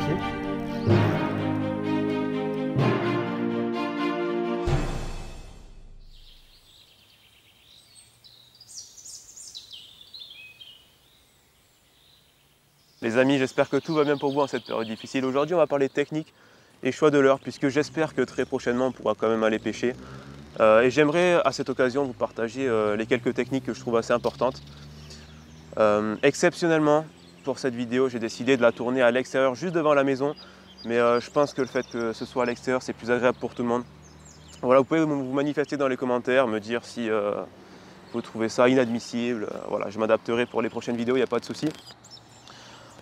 parti. Les amis, j'espère que tout va bien pour vous en cette période difficile. Aujourd'hui, on va parler technique et choix de l'heure, puisque j'espère que très prochainement, on pourra quand même aller pêcher. Et j'aimerais à cette occasion vous partager les quelques techniques que je trouve assez importantes. Exceptionnellement, pour cette vidéo, j'ai décidé de la tourner à l'extérieur, juste devant la maison. Mais je pense que le fait que ce soit à l'extérieur, c'est plus agréable pour tout le monde. Voilà, vous pouvez vous manifester dans les commentaires, me dire si vous trouvez ça inadmissible. Voilà, je m'adapterai pour les prochaines vidéos, il n'y a pas de souci.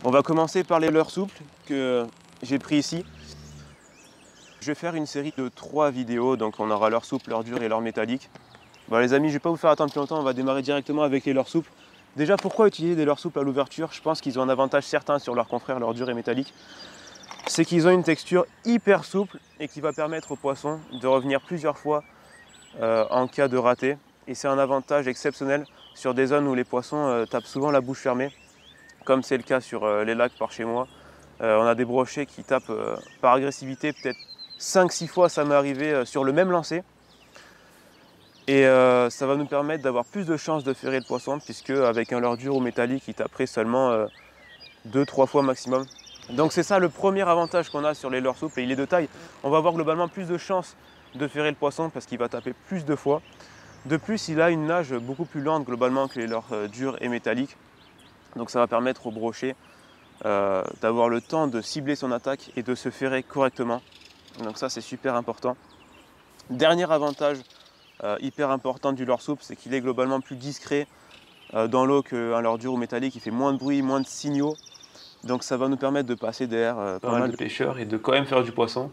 On va commencer par les leurres souples que j'ai pris ici. Je vais faire une série de 3 vidéos, donc on aura leurre souple, leurre dure et leurre métallique. Bon, les amis, je ne vais pas vous faire attendre plus longtemps, on va démarrer directement avec les leurres souples. Déjà, pourquoi utiliser des leurres souples à l'ouverture? Je pense qu'ils ont un avantage certain sur leurs confrères leurre dure et métallique. C'est qu'ils ont une texture hyper souple et qui va permettre aux poissons de revenir plusieurs fois en cas de raté. Et c'est un avantage exceptionnel sur des zones où les poissons tapent souvent la bouche fermée, comme c'est le cas sur les lacs par chez moi. On a des brochets qui tapent par agressivité peut-être 5-6 fois, ça m'est arrivé sur le même lancer. Et ça va nous permettre d'avoir plus de chances de ferrer le poisson, puisque avec un leurre dur ou métallique, il taperait seulement 2-3 fois maximum. Donc c'est ça le premier avantage qu'on a sur les leurres souples, et il est de taille. On va avoir globalement plus de chances de ferrer le poisson parce qu'il va taper plus de fois. De plus, il a une nage beaucoup plus lente globalement que les leurres durs et métalliques. Donc ça va permettre au brochet d'avoir le temps de cibler son attaque et de se ferrer correctement. Donc ça, c'est super important. Dernier avantage hyper important du leurre souple, c'est qu'il est globalement plus discret dans l'eau qu'un leurre dur ou métallique. Il fait moins de bruit, moins de signaux. Donc ça va nous permettre de passer derrière pas mal de pêcheurs et de quand même faire du poisson.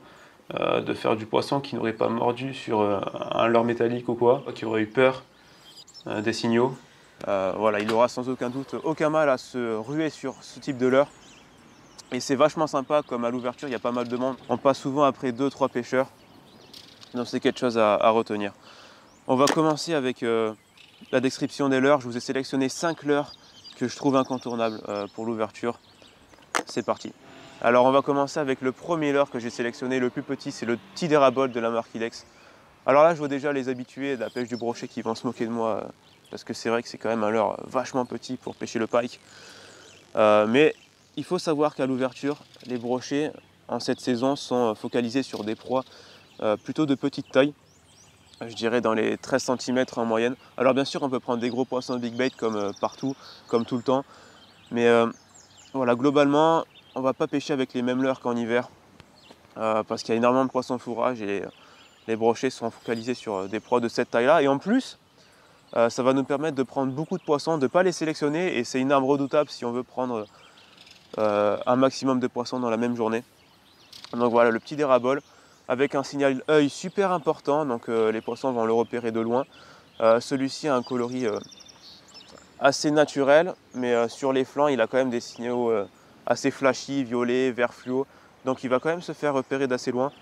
De faire du poisson qui n'aurait pas mordu sur un leurre métallique ou quoi, qui aurait eu peur des signaux. Voilà, il aura sans aucun doute aucun mal à se ruer sur ce type de leurre. Et c'est vachement sympa, comme à l'ouverture, il y a pas mal de monde. On passe souvent après 2-3 pêcheurs. Donc c'est quelque chose à retenir. On va commencer avec la description des leurres. Je vous ai sélectionné 5 leurres que je trouve incontournables pour l'ouverture. C'est parti. Alors on va commencer avec le premier leurre que j'ai sélectionné, le plus petit, c'est le petit dérabole de la marque Ilex. Alors là, je vois déjà les habitués de la pêche du brochet qui vont se moquer de moi, parce que c'est vrai que c'est quand même un leurre vachement petit pour pêcher le pike. Mais il faut savoir qu'à l'ouverture, les brochets en cette saison sont focalisés sur des proies plutôt de petite taille. Je dirais dans les 13 cm en moyenne. Alors bien sûr, on peut prendre des gros poissons de big bait comme partout, comme tout le temps. Mais voilà, globalement, on ne va pas pêcher avec les mêmes leurres qu'en hiver. Parce qu'il y a énormément de poissons fourrage et les brochets sont focalisés sur des proies de cette taille-là. Et en plus, ça va nous permettre de prendre beaucoup de poissons, de ne pas les sélectionner. Et c'est une arme redoutable si on veut prendre un maximum de poissons dans la même journée. Donc voilà, le petit dérabole avec un signal œil super important. Donc les poissons vont le repérer de loin. Celui-ci a un coloris assez naturel, mais sur les flancs, il a quand même des signaux assez flashy, violet, vert fluo. Donc il va quand même se faire repérer d'assez loin.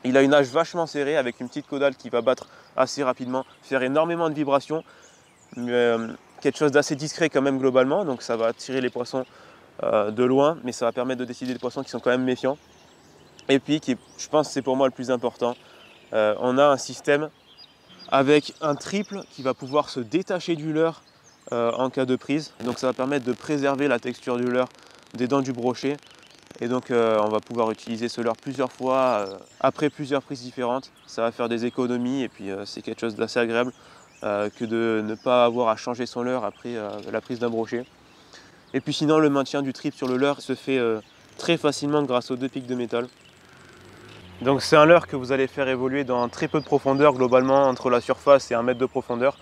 Il a une nage vachement serrée avec une petite caudale qui va battre assez rapidement, faire énormément de vibrations. Quelque chose d'assez discret quand même globalement, donc ça va attirer les poissons de loin, mais ça va permettre de décider des poissons qui sont quand même méfiants. Et puis, je pense que c'est pour moi le plus important, on a un système avec un triple qui va pouvoir se détacher du leurre en cas de prise. Donc ça va permettre de préserver la texture du leurre des dents du brochet. Et donc on va pouvoir utiliser ce leurre plusieurs fois après plusieurs prises différentes. Ça va faire des économies et puis c'est quelque chose d'assez agréable que de ne pas avoir à changer son leurre après la prise d'un brochet. Et puis sinon, le maintien du triple sur le leurre se fait très facilement grâce aux 2 pics de métal. Donc c'est un leurre que vous allez faire évoluer dans très peu de profondeur, globalement entre la surface et 1 mètre de profondeur.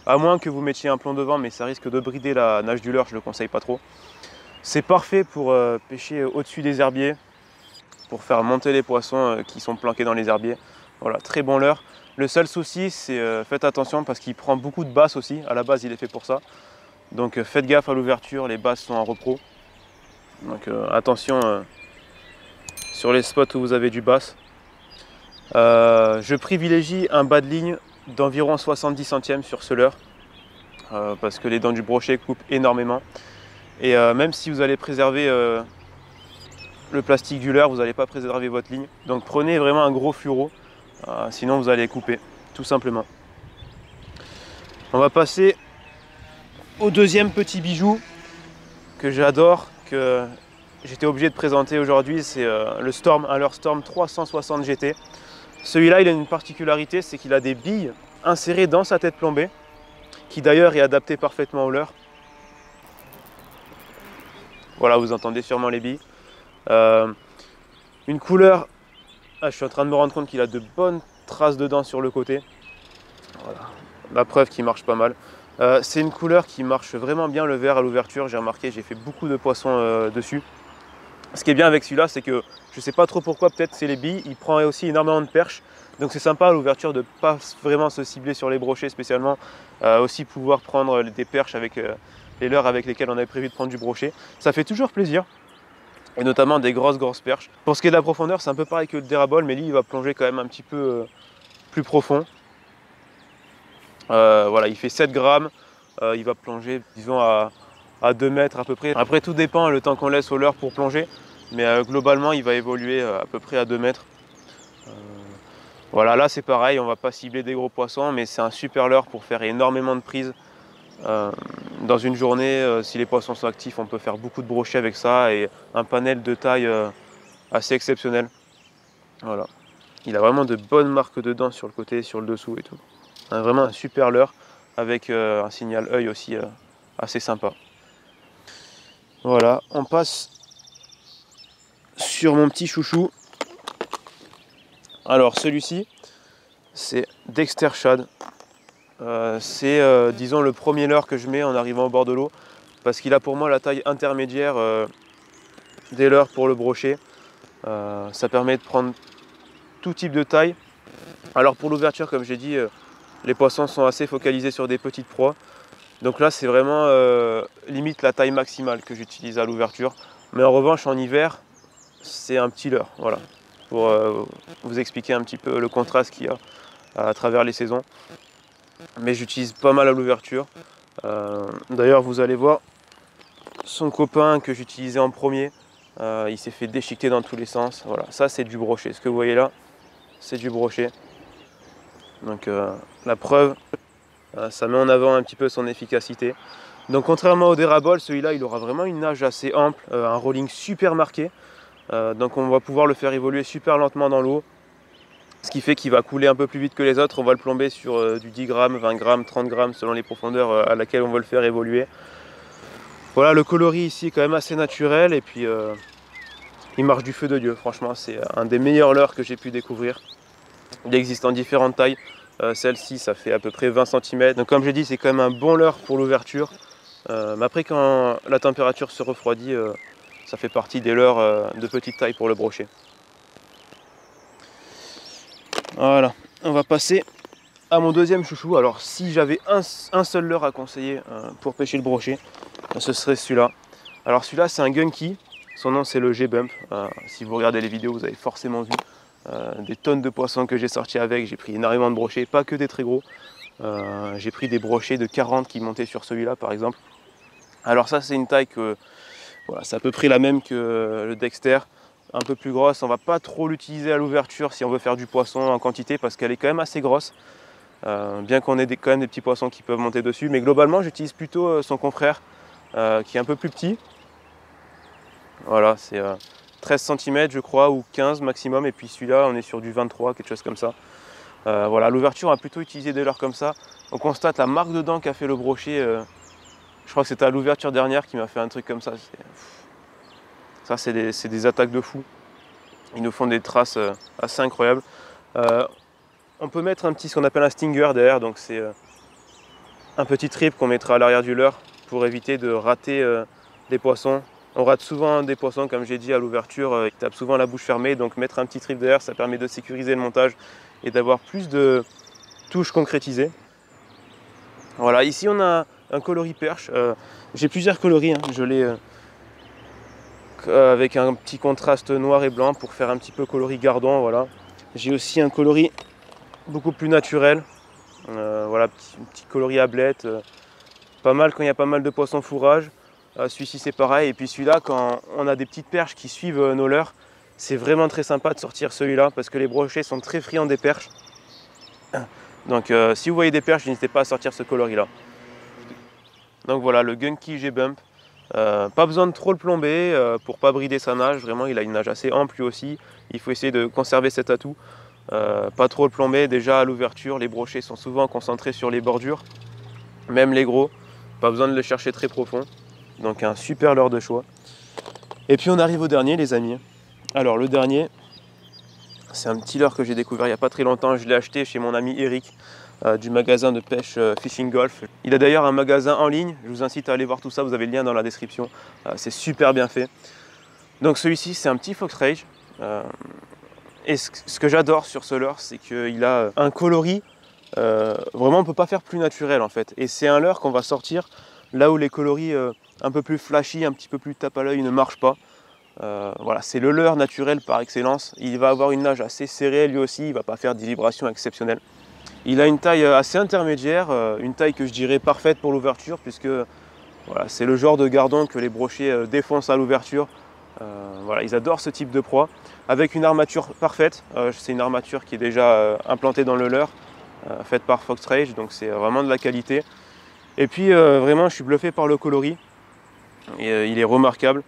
À moins que vous mettiez un plomb devant, mais ça risque de brider la nage du leurre, je ne le conseille pas trop. C'est parfait pour pêcher au-dessus des herbiers, pour faire monter les poissons qui sont planqués dans les herbiers. Voilà, très bon leurre. Le seul souci, c'est faites attention parce qu'il prend beaucoup de basses aussi. À la base, il est fait pour ça. Donc faites gaffe à l'ouverture, les basses sont en repro. Donc attention sur les spots où vous avez du basse. Je privilégie un bas de ligne d'environ 70 centièmes sur ce leurre. Parce que les dents du brochet coupent énormément. Et même si vous allez préserver le plastique du leurre, vous n'allez pas préserver votre ligne. Donc prenez vraiment un gros fluoro, sinon vous allez couper, tout simplement. On va passer au deuxième petit bijou que j'adore, que j'étais obligé de présenter aujourd'hui, c'est le Storm, un leurre Storm 360 GT. Celui-là, il a une particularité, c'est qu'il a des billes insérées dans sa tête plombée, qui d'ailleurs est adaptée parfaitement au leurre. Voilà, vous entendez sûrement les billes. Une couleur, je suis en train de me rendre compte qu'il a de bonnes traces de dents sur le côté. Voilà, la preuve qu'il marche pas mal. C'est une couleur qui marche vraiment bien le vert à l'ouverture, j'ai remarqué, j'ai fait beaucoup de poissons dessus. Ce qui est bien avec celui-là, c'est que je ne sais pas trop pourquoi, peut-être c'est les billes, il prend aussi énormément de perches. Donc c'est sympa à l'ouverture de ne pas vraiment se cibler sur les brochets spécialement. Aussi pouvoir prendre des perches avec les leurres avec lesquels on avait prévu de prendre du brochet. Ça fait toujours plaisir. Et notamment des grosses perches. Pour ce qui est de la profondeur, c'est un peu pareil que le dérabole, mais lui il va plonger quand même un petit peu plus profond. Voilà, il fait 7 grammes, il va plonger disons à 2 mètres à peu près. Après tout dépend le temps qu'on laisse au leurre pour plonger, mais globalement il va évoluer à peu près à 2 mètres. Voilà, là c'est pareil, on va pas cibler des gros poissons, mais c'est un super leurre pour faire énormément de prises. Dans une journée, si les poissons sont actifs, on peut faire beaucoup de brochets avec ça et un panel de taille assez exceptionnel. Voilà. Il a vraiment de bonnes marques de dents sur le côté, sur le dessous et tout. Vraiment un super leurre avec un signal œil aussi assez sympa. Voilà, on passe sur mon petit chouchou. Alors celui-ci, c'est Dexter Shad. C'est disons le premier leurre que je mets en arrivant au bord de l'eau parce qu'il a pour moi la taille intermédiaire des leurres pour le brochet. Ça permet de prendre tout type de taille. Alors pour l'ouverture, comme j'ai dit, les poissons sont assez focalisés sur des petites proies. Donc là c'est vraiment limite la taille maximale que j'utilise à l'ouverture. Mais en revanche en hiver c'est un petit leurre. Voilà. Pour vous expliquer un petit peu le contraste qu'il y a à travers les saisons. Mais j'utilise pas mal à l'ouverture. D'ailleurs vous allez voir son copain que j'utilisais en premier, il s'est fait déchiqueter dans tous les sens. Voilà, ça c'est du brochet. Ce que vous voyez là, c'est du brochet. Donc la preuve, ça met en avant un petit peu son efficacité. Donc contrairement au dérabole, celui-là il aura vraiment une nage assez ample, un rolling super marqué. Donc on va pouvoir le faire évoluer super lentement dans l'eau. Ce qui fait qu'il va couler un peu plus vite que les autres. On va le plomber sur du 10 grammes, 20 grammes, 30 grammes selon les profondeurs à laquelle on veut le faire évoluer. Voilà, le coloris ici est quand même assez naturel et puis il marche du feu de Dieu. Franchement, c'est un des meilleurs leurres que j'ai pu découvrir. Il existe en différentes tailles. Celle-ci, ça fait à peu près 20 cm. Donc comme j'ai dit, c'est quand même un bon leurre pour l'ouverture. Mais après, quand la température se refroidit, ça fait partie des leurres de petite taille pour le brochet. Voilà, on va passer à mon deuxième chouchou. Alors si j'avais un seul leurre à conseiller pour pêcher le brochet, ce serait celui-là. Alors celui-là c'est un gunky, son nom c'est le G-Bump. Si vous regardez les vidéos vous avez forcément vu des tonnes de poissons que j'ai sortis avec. J'ai pris énormément de brochets, pas que des très gros. J'ai pris des brochets de 40 qui montaient sur celui-là par exemple. Alors ça c'est une taille que voilà, c'est à peu près la même que le Dexter. Un peu plus grosse, on va pas trop l'utiliser à l'ouverture si on veut faire du poisson en quantité parce qu'elle est quand même assez grosse, bien qu'on ait quand même des petits poissons qui peuvent monter dessus, mais globalement j'utilise plutôt son confrère qui est un peu plus petit. Voilà, c'est 13 cm je crois ou 15 maximum, et puis celui-là on est sur du 23, quelque chose comme ça. Voilà, à l'ouverture on va plutôt utiliser des leurres comme ça. On constate la marque de dents qu'a fait le brochet, je crois que c'était à l'ouverture dernière qui m'a fait un truc comme ça. Ça, c'est des attaques de fou. Ils nous font des traces assez incroyables. On peut mettre ce qu'on appelle un stinger derrière. Donc c'est un petit trip qu'on mettra à l'arrière du leurre pour éviter de rater des poissons. On rate souvent des poissons, comme j'ai dit à l'ouverture, ils tapent souvent la bouche fermée. Donc mettre un petit trip derrière, ça permet de sécuriser le montage et d'avoir plus de touches concrétisées. Voilà, ici on a un coloris perche. J'ai plusieurs coloris, hein. Je l'ai avec un petit contraste noir et blanc pour faire un petit peu coloris gardon. Voilà. J'ai aussi un coloris beaucoup plus naturel. Voilà, petit coloris à blette. Pas mal quand il y a pas mal de poissons fourrage. Celui-ci c'est pareil. Et puis celui-là, quand on a des petites perches qui suivent nos leurres, c'est vraiment très sympa de sortir celui-là parce que les brochets sont très friands des perches. Donc si vous voyez des perches, n'hésitez pas à sortir ce coloris-là. Donc voilà, le Gunky G-Bump. Pas besoin de trop le plomber pour pas brider sa nage. Vraiment, il a une nage assez ample lui aussi. Il faut essayer de conserver cet atout. Pas trop le plomber. Déjà à l'ouverture, les brochets sont souvent concentrés sur les bordures. Même les gros. Pas besoin de le chercher très profond. Donc un super leurre de choix. Et puis on arrive au dernier, les amis. Alors le dernier, c'est un petit leurre que j'ai découvert il n'y a pas très longtemps. Je l'ai acheté chez mon ami Eric du magasin de pêche Fishing Golf. Il a d'ailleurs un magasin en ligne. Je vous incite à aller voir tout ça. Vous avez le lien dans la description. C'est super bien fait. Donc celui-ci, c'est un petit Fox Rage. Et ce que j'adore sur ce leurre, c'est qu'il a un coloris. Vraiment, on ne peut pas faire plus naturel en fait. Et c'est un leurre qu'on va sortir là où les coloris un peu plus flashy, un petit peu plus tape à l'œil ne marchent pas. Voilà, c'est le leurre naturel par excellence. Il va avoir une nage assez serrée lui aussi, il ne va pas faire des vibrations exceptionnelles. Il a une taille assez intermédiaire, une taille que je dirais parfaite pour l'ouverture, puisque voilà, c'est le genre de gardon que les brochets défoncent à l'ouverture. Voilà, ils adorent ce type de proie, avec une armature parfaite. C'est une armature qui est déjà implantée dans le leurre, faite par Fox Rage, donc c'est vraiment de la qualité. Et puis vraiment, je suis bluffé par le coloris, et, il est remarquable.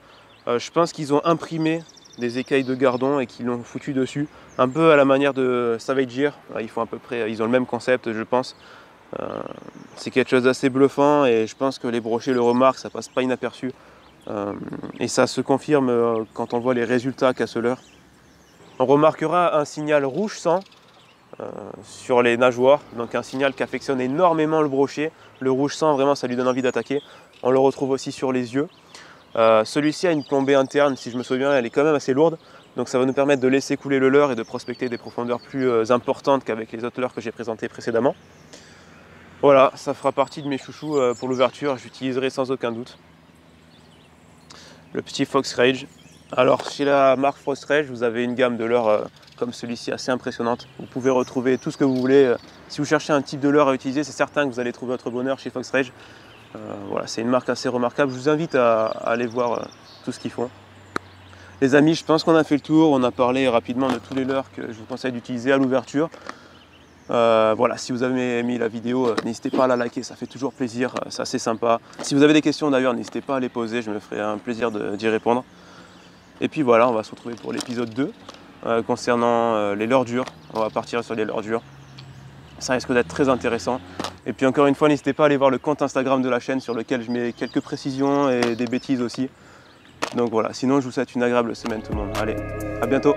Je pense qu'ils ont imprimé des écailles de gardon et qu'ils l'ont foutu dessus, un peu à la manière de Savage Gear. Ils font à peu près, ils ont le même concept, je pense. C'est quelque chose d'assez bluffant et je pense que les brochets le remarquent, ça passe pas inaperçu. Et ça se confirme quand on voit les résultats qu'a ce leurre. On remarquera un signal rouge sang sur les nageoires, donc un signal qui affectionne énormément le brochet. Le rouge sang, vraiment, ça lui donne envie d'attaquer. On le retrouve aussi sur les yeux. Celui-ci a une plombée interne, si je me souviens, elle est quand même assez lourde. Donc ça va nous permettre de laisser couler le leurre et de prospecter des profondeurs plus importantes qu'avec les autres leurres que j'ai présentés précédemment. Voilà, ça fera partie de mes chouchous pour l'ouverture, j'utiliserai sans aucun doute. Le petit Fox Rage. Alors chez la marque Fox Rage, vous avez une gamme de leurres comme celui-ci assez impressionnante. Vous pouvez retrouver tout ce que vous voulez. Si vous cherchez un type de leurre à utiliser, c'est certain que vous allez trouver votre bonheur chez Fox Rage. Voilà, c'est une marque assez remarquable. Je vous invite à aller voir tout ce qu'ils font. Les amis, je pense qu'on a fait le tour. On a parlé rapidement de tous les leurres que je vous conseille d'utiliser à l'ouverture. Voilà, si vous avez aimé la vidéo, n'hésitez pas à la liker, ça fait toujours plaisir, c'est assez sympa. Si vous avez des questions d'ailleurs, n'hésitez pas à les poser, je me ferai un plaisir d'y répondre. Et puis voilà, on va se retrouver pour l'épisode 2 concernant les leurres dures. On va partir sur les leurres dures. Ça risque d'être très intéressant. Et puis encore une fois, n'hésitez pas à aller voir le compte Instagram de la chaîne sur lequel je mets quelques précisions et des bêtises aussi. Donc voilà, sinon je vous souhaite une agréable semaine tout le monde. Allez, à bientôt!